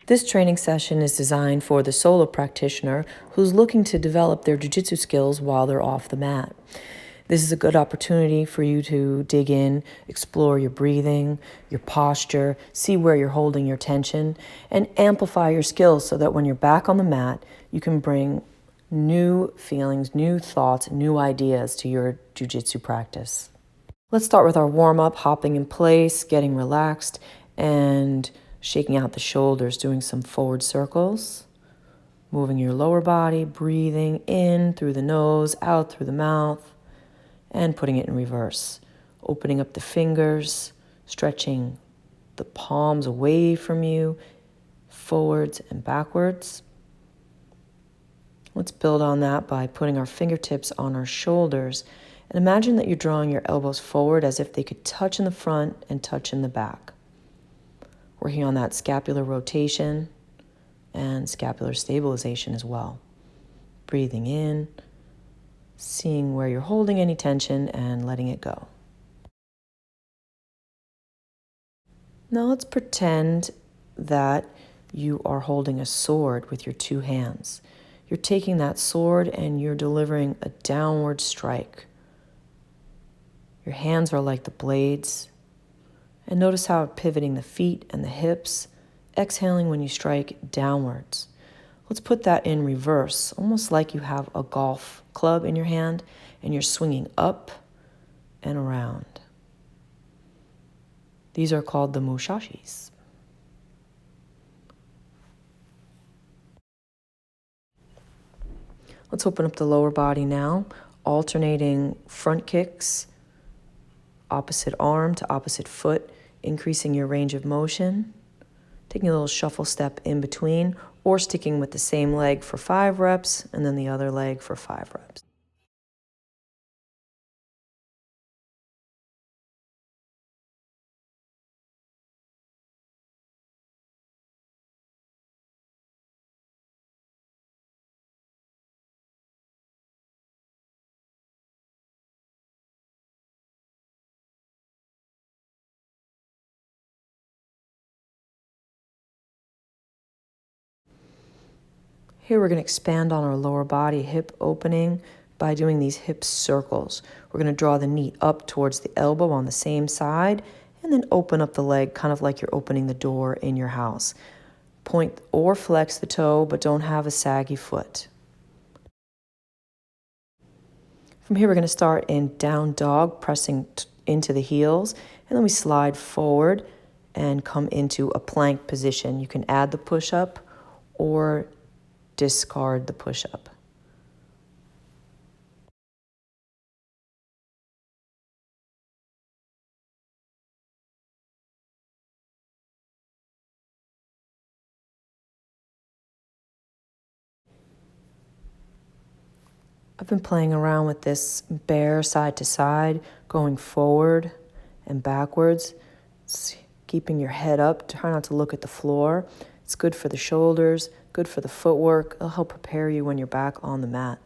This training session is designed for the solo practitioner who's looking to develop their jiu-jitsu skills while they're off the mat. This is a good opportunity for you to dig in, explore your breathing, your posture, see where you're holding your tension, and amplify your skills so that when you're back on the mat, you can bring new feelings, new thoughts, new ideas to your jiu-jitsu practice. Let's start with our warm-up, hopping in place, getting relaxed, and shaking out the shoulders, doing some forward circles, moving your lower body, breathing in through the nose, out through the mouth, and putting it in reverse. Opening up the fingers, stretching the palms away from you, forwards and backwards. Let's build on that by putting our fingertips on our shoulders. And imagine that you're drawing your elbows forward as if they could touch in the front and touch in the back. Working on that scapular rotation and scapular stabilization as well. Breathing in, seeing where you're holding any tension and letting it go. Now let's pretend that you are holding a sword with your two hands. You're taking that sword and you're delivering a downward strike. Your hands are like the blades. And notice how pivoting the feet and the hips, exhaling when you strike downwards. Let's put that in reverse, almost like you have a golf club in your hand and you're swinging up and around. These are called the mushashis. Let's open up the lower body now, alternating front kicks, opposite arm to opposite foot, increasing your range of motion, taking a little shuffle step in between, or sticking with the same leg for 5 reps and then the other leg for 5 reps. Here we're going to expand on our lower body hip opening by doing these hip circles. We're going to draw the knee up towards the elbow on the same side and then open up the leg kind of like you're opening the door in your house. Point or flex the toe, but don't have a saggy foot. From here we're going to start in down dog, pressing into the heels, and then we slide forward and come into a plank position. You can add the push-up or discard the push-up. I've been playing around with this bear side to side, going forward and backwards. It's keeping your head up. Try not to look at the floor. It's good for the shoulders, good for the footwork. It'll help prepare you when you're back on the mat.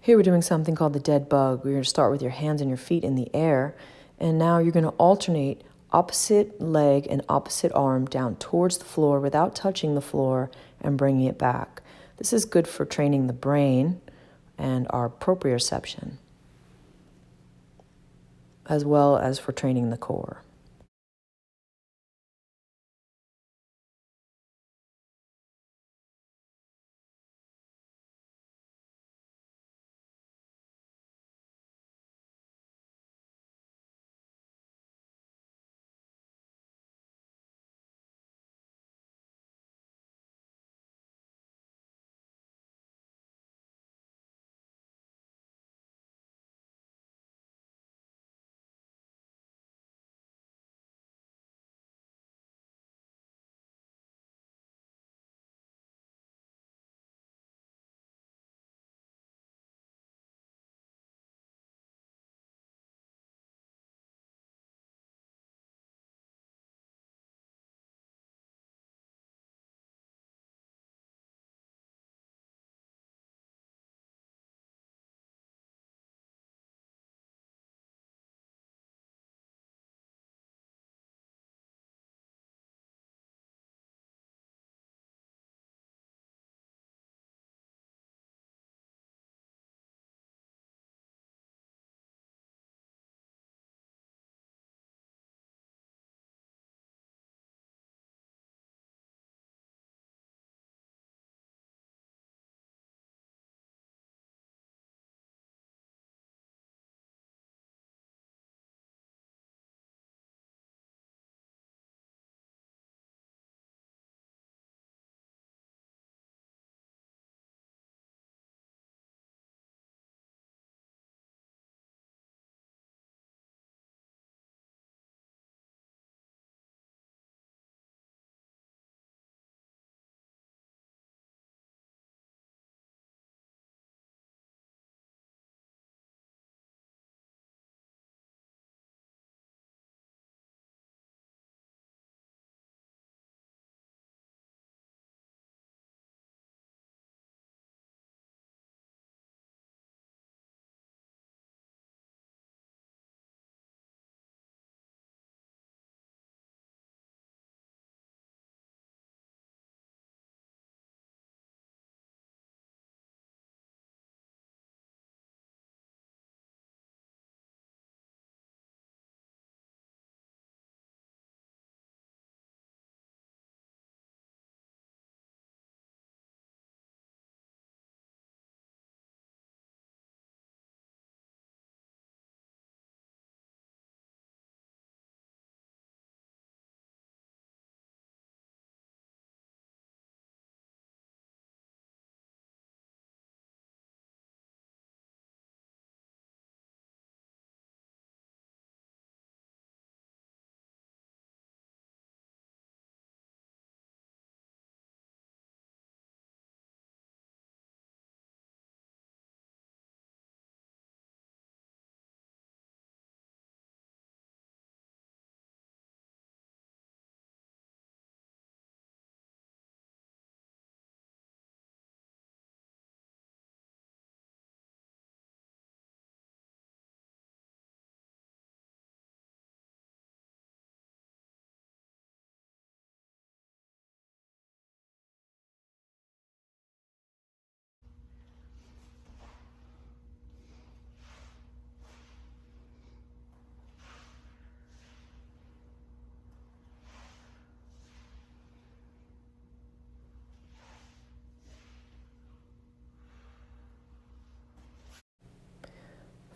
Here we're doing something called the dead bug. We're going to start with your hands and your feet in the air, and now you're going to alternate opposite leg and opposite arm down towards the floor without touching the floor and bringing it back. This is good for training the brain and our proprioception, as well as for training the core.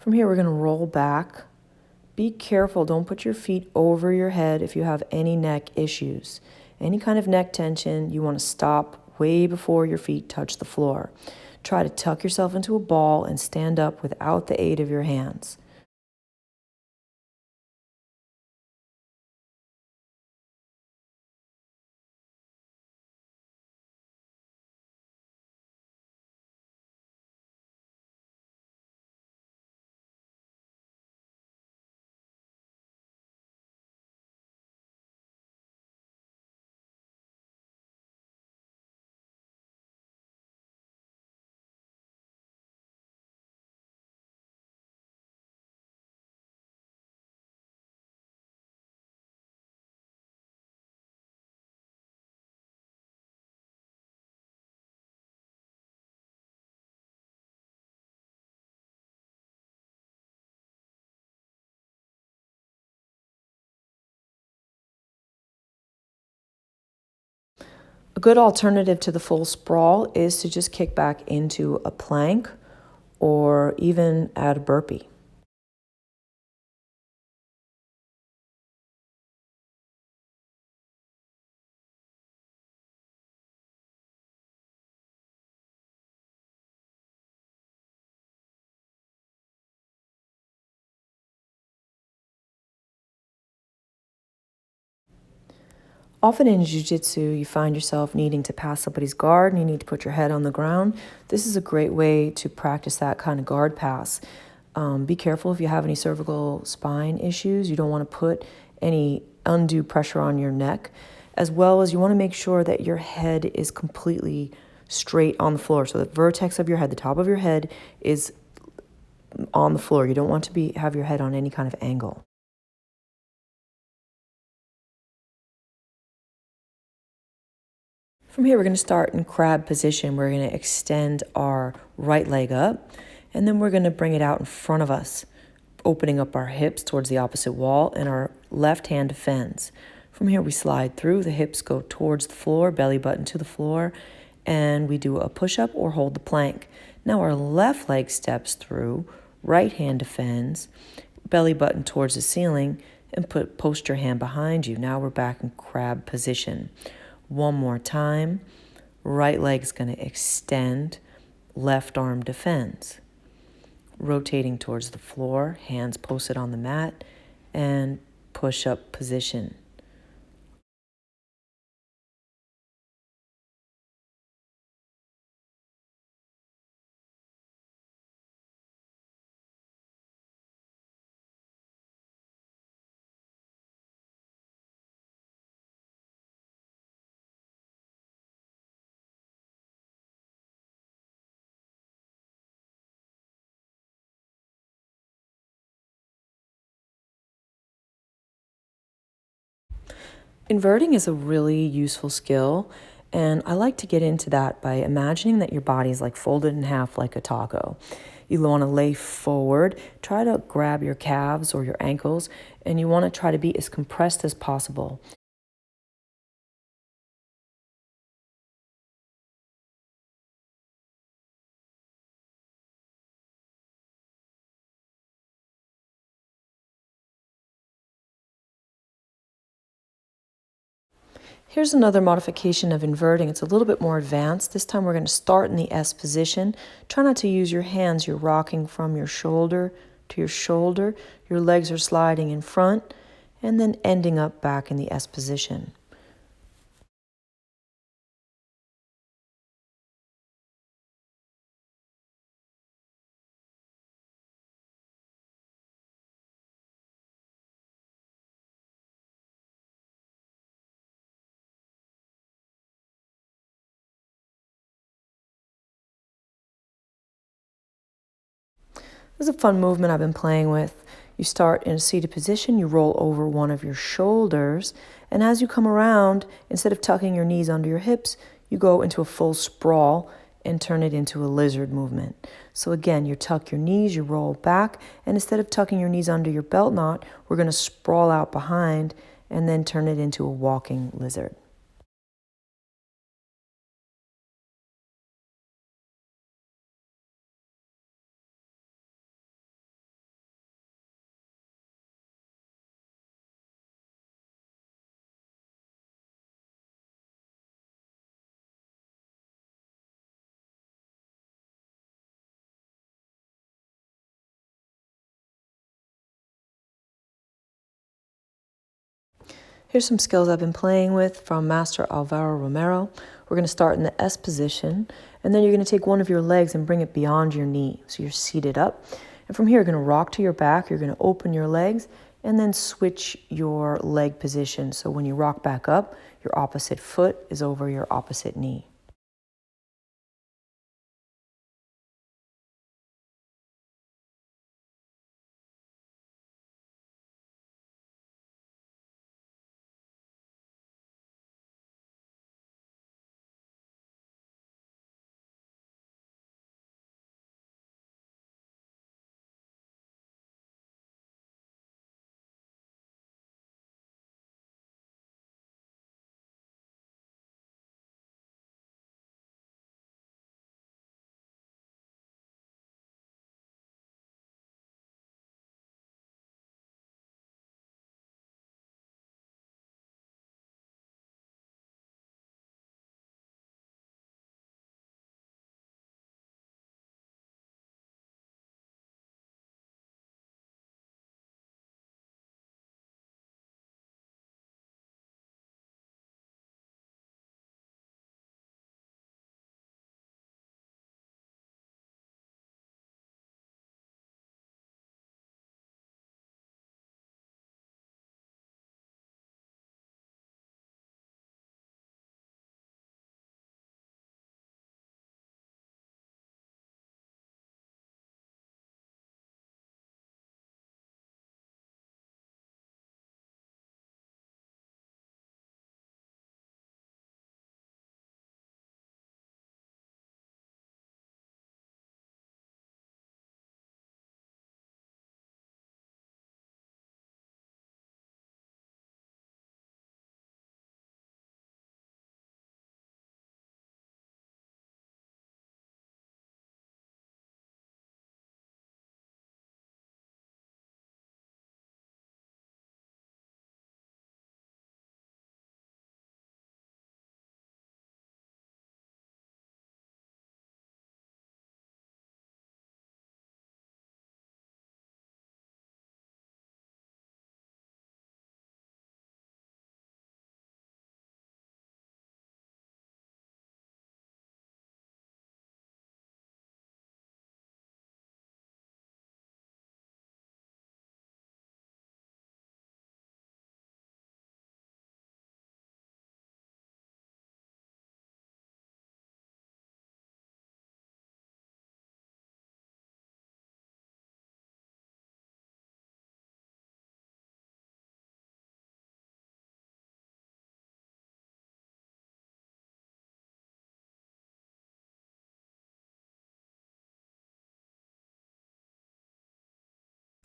From here, we're going to roll back. Be careful, don't put your feet over your head if you have any neck issues. Any kind of neck tension, you want to stop way before your feet touch the floor. Try to tuck yourself into a ball and stand up without the aid of your hands. A good alternative to the full sprawl is to just kick back into a plank or even add a burpee. Often in jiu-jitsu, you find yourself needing to pass somebody's guard and you need to put your head on the ground. This is a great way to practice that kind of guard pass. Be careful if you have any cervical spine issues. You don't want to put any undue pressure on your neck, as well as you want to make sure that your head is completely straight on the floor. So the vertex of your head, the top of your head is on the floor. You don't want to have your head on any kind of angle. From here, we're going to start in crab position. We're going to extend our right leg up, and then we're going to bring it out in front of us, opening up our hips towards the opposite wall, and our left hand defends. From here, we slide through. The hips go towards the floor, belly button to the floor, and we do a push-up or hold the plank. Now our left leg steps through, right hand defends, belly button towards the ceiling, and post your hand behind you. Now we're back in crab position. One more time. Right leg's going to extend. Left arm defends. Rotating towards the floor, hands posted on the mat, and push-up position. Inverting is a really useful skill, and I like to get into that by imagining that your body is like folded in half like a taco. You want to lay forward, try to grab your calves or your ankles, and you want to try to be as compressed as possible. Here's another modification of inverting. It's a little bit more advanced. This time we're going to start in the S position. Try not to use your hands. You're rocking from your shoulder to your shoulder. Your legs are sliding in front and then ending up back in the S position. This is a fun movement I've been playing with. You start in a seated position, you roll over one of your shoulders, and as you come around, instead of tucking your knees under your hips, you go into a full sprawl and turn it into a lizard movement. So again, you tuck your knees, you roll back, and instead of tucking your knees under your belt knot, we're going to sprawl out behind and then turn it into a walking lizard. Here's some skills I've been playing with from Master Alvaro Romero. We're going to start in the S position, and then you're going to take one of your legs and bring it beyond your knee. So you're seated up. And from here, you're going to rock to your back. You're going to open your legs and then switch your leg position. So when you rock back up, your opposite foot is over your opposite knee.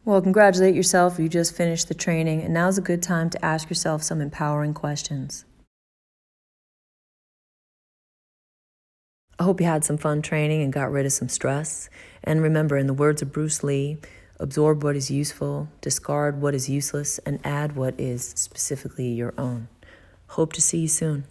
Well, congratulate yourself. You just finished the training, and now's a good time to ask yourself some empowering questions. I hope you had some fun training and got rid of some stress. And remember, in the words of Bruce Lee, absorb what is useful, discard what is useless, and add what is specifically your own. Hope to see you soon.